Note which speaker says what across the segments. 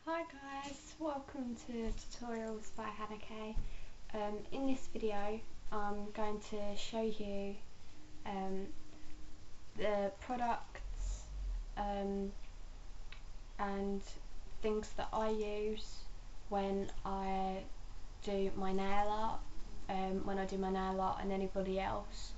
Speaker 1: Hi guys, welcome to Tutorials by Hannah K. In this video I'm going to show you the products and things that I use when I do my nail art, and anybody else,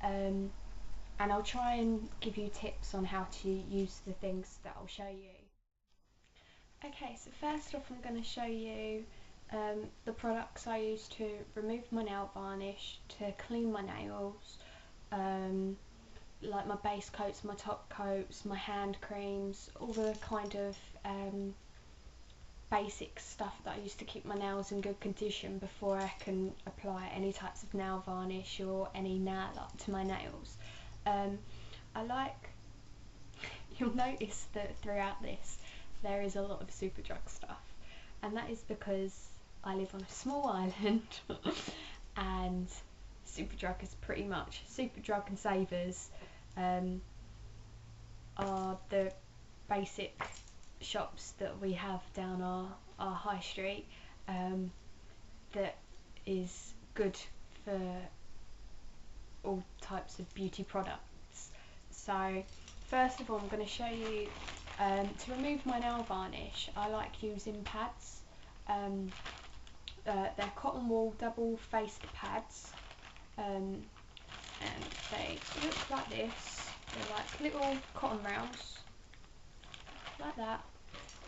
Speaker 1: and I'll try and give you tips on how to use the things that I'll show you. Okay, so first off I'm going to show you the products I use to remove my nail varnish, to clean my nails, like my base coats, my top coats, my hand creams, all the kind of basic stuff that I use to keep my nails in good condition before I can apply any types of nail varnish or any nail art to my nails. You'll notice that throughout this there is a lot of Superdrug stuff, and that is because I live on a small island and Superdrug is pretty much, Superdrug and Savers are the basic shops that we have down our high street, that is good for all types of beauty products. So first of all I'm going to show you, to remove my nail varnish I like using pads. They're cotton wool double faced pads, and they look like this. They're like little cotton rounds like that,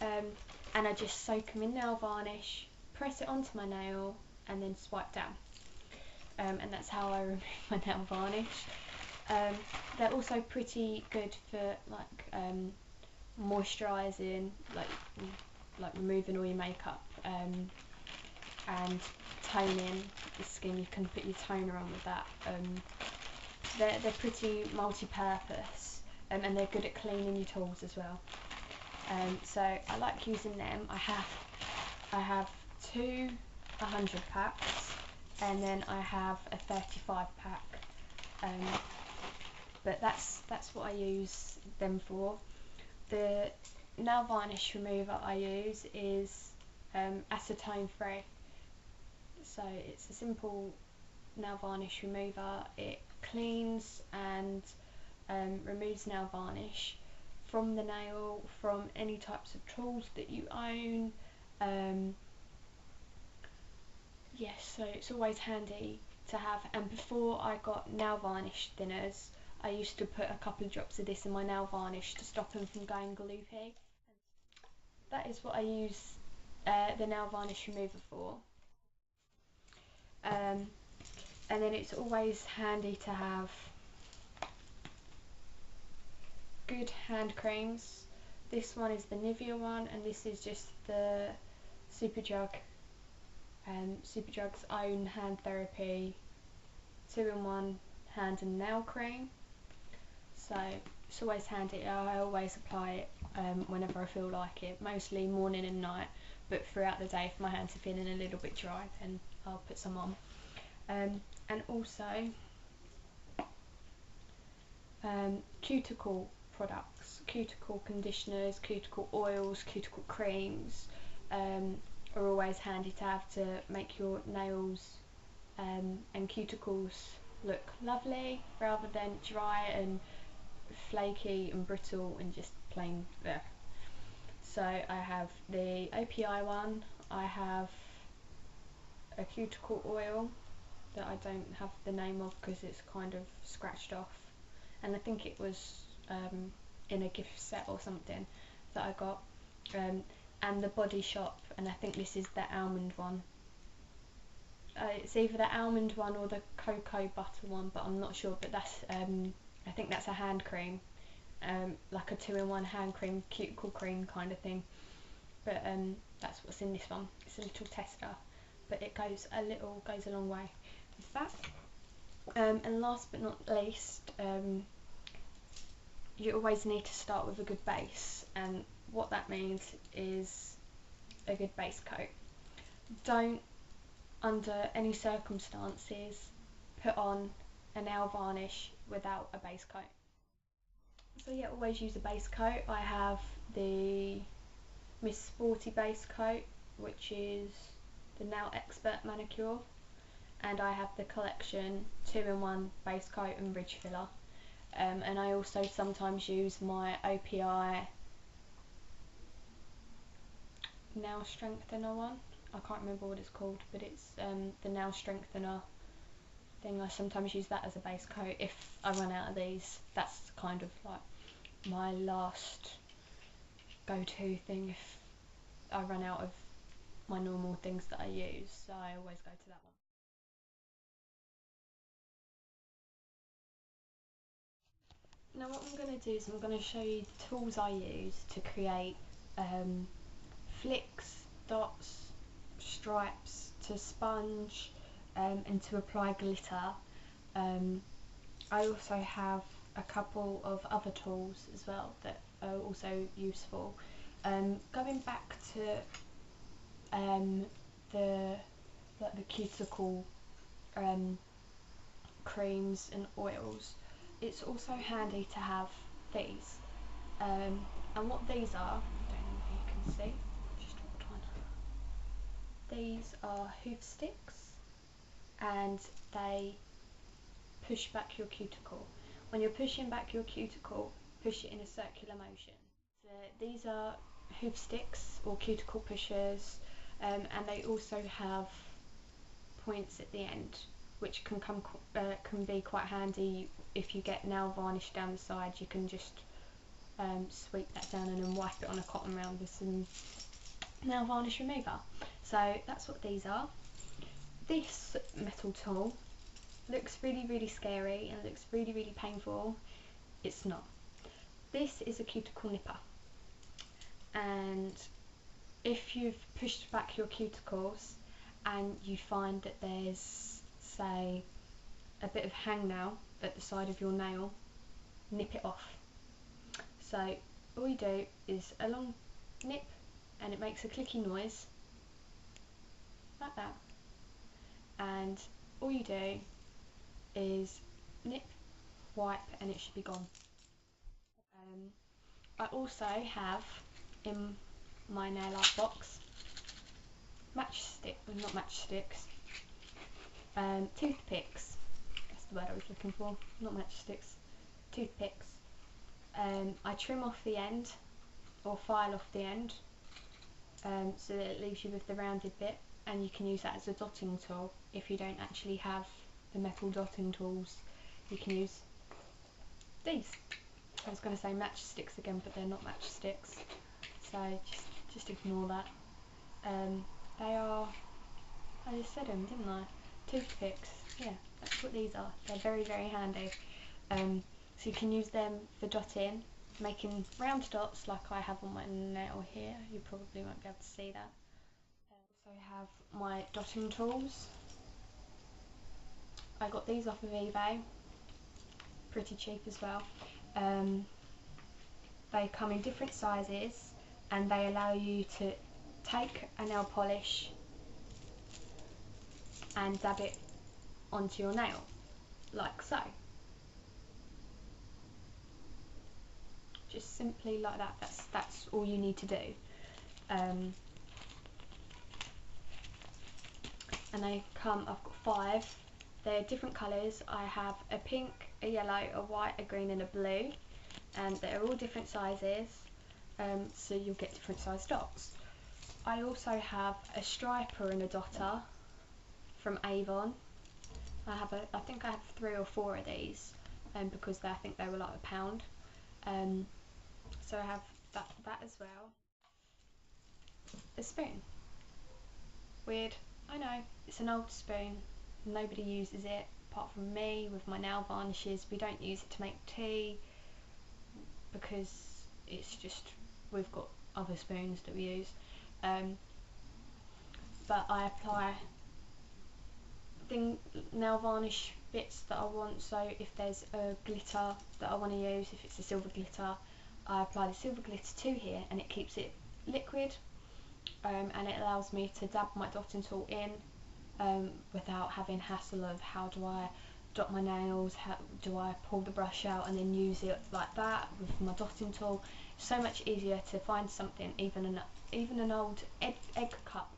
Speaker 1: and I just soak them in nail varnish, press it onto my nail and then swipe down, and that's how I remove my nail varnish. They're also pretty good for moisturising, like removing all your makeup, and toning the skin. You can put your toner on with that. They're pretty multi-purpose, and they're good at cleaning your tools as well. So I like using them. I have two 100 packs, and then I have a 35 pack. But that's what I use them for. The nail varnish remover I use is acetone free, so it's a simple nail varnish remover. It cleans and removes nail varnish from the nail, from any types of tools that you own. Yes, so it's always handy to have. And before I got nail varnish thinners, I used to put a couple of drops of this in my nail varnish to stop them from going gloopy. That is what I use the nail varnish remover for. And then it's always handy to have good hand creams. This one is the Nivea one, and this is just the Superdrug, Superdrug's own hand therapy 2-in-1 hand and nail cream. So it's always handy. I always apply it whenever I feel like it, mostly morning and night, but throughout the day if my hands are feeling a little bit dry then I'll put some on. And also cuticle products, cuticle conditioners, cuticle oils, cuticle creams are always handy to have to make your nails and cuticles look lovely rather than dry and flaky and brittle and just plain there. So I have the OPI one, I have a cuticle oil that I don't have the name of because it's kind of scratched off, and I think it was in a gift set or something that I got, and the Body Shop, and I think this is the almond one. It's either the almond one or the cocoa butter one, but I'm not sure. But that's I think that's a hand cream, like a 2-in-1 hand cream, cuticle cream kind of thing. But that's what's in this one. It's a little tester, but it goes a long way with that. And last but not least, you always need to start with a good base, and what that means is a good base coat. Don't, under any circumstances, put on a nail varnish without a base coat. So yeah, always use a base coat. I have the Miss Sporty base coat, which is the Nail Expert manicure, and I have the collection 2-in-1 base coat and ridge filler. And I also sometimes use my OPI nail strengthener one. I can't remember what it's called, but it's the nail strengthener thing. I sometimes use that as a base coat if I run out of these. That's kind of like my last go-to thing if I run out of my normal things that I use, so I always go to that one. Now what I'm going to do is I'm going to show you the tools I use to create flicks, dots, stripes, to sponge and to apply glitter. I also have a couple of other tools as well that are also useful. Going back to the cuticle creams and oils, it's also handy to have these. And what these are, I don't know if you can see, just dropped one. These are hoof sticks, and they push back your cuticle. When you're pushing back your cuticle, push it in a circular motion. So these are hoof sticks or cuticle pushers, and they also have points at the end, which can be quite handy if you get nail varnish down the side. You can just sweep that down and then wipe it on a cotton round with some nail varnish remover. So that's what these are. This metal tool looks really scary and looks really painful. It's not. This is a cuticle nipper, and if you've pushed back your cuticles and you find that there's, say, a bit of hangnail at the side of your nail, nip it off. So all you do is a long nip, and it makes a clicky noise like that, and all you do is nip, wipe, and it should be gone. I also have in my nail art box toothpicks. That's the word I was looking for, not matchsticks, toothpicks. I trim off the end, or file off the end, so that it leaves you with the rounded bit, and you can use that as a dotting tool. If you don't actually have the metal dotting tools, you can use these. I was going to say matchsticks again, but they're not matchsticks, so just ignore that. They are, I just said them, didn't I? Toothpicks. Yeah, that's what these are. They're very handy. So you can use them for dotting, making round dots like I have on my nail here. You probably won't be able to see that. I also have my dotting tools. I got these off of eBay, pretty cheap as well. They come in different sizes, and they allow you to take a nail polish and dab it onto your nail, like so. Just simply like that. That's all you need to do. And they come, I've got 5. They're different colours. I have a pink, a yellow, a white, a green and a blue, and they're all different sizes, so you'll get different size dots. I also have a striper and a dotter from Avon. I think I have 3 or 4 of these, because I think they were like £1. So I have that as well. A spoon. Weird, I know, it's an old spoon. Nobody uses it apart from me with my nail varnishes. We don't use it to make tea because it's just, we've got other spoons that we use. But I apply nail varnish bits that I want. So if there's a glitter that I want to use, if it's a silver glitter, I apply the silver glitter to here, and it keeps it liquid, and it allows me to dab my dotting tool in without having hassle of how do I dot my nails? How do I pull the brush out and then use it like that with my dotting tool? So much easier to find something, even an old egg cup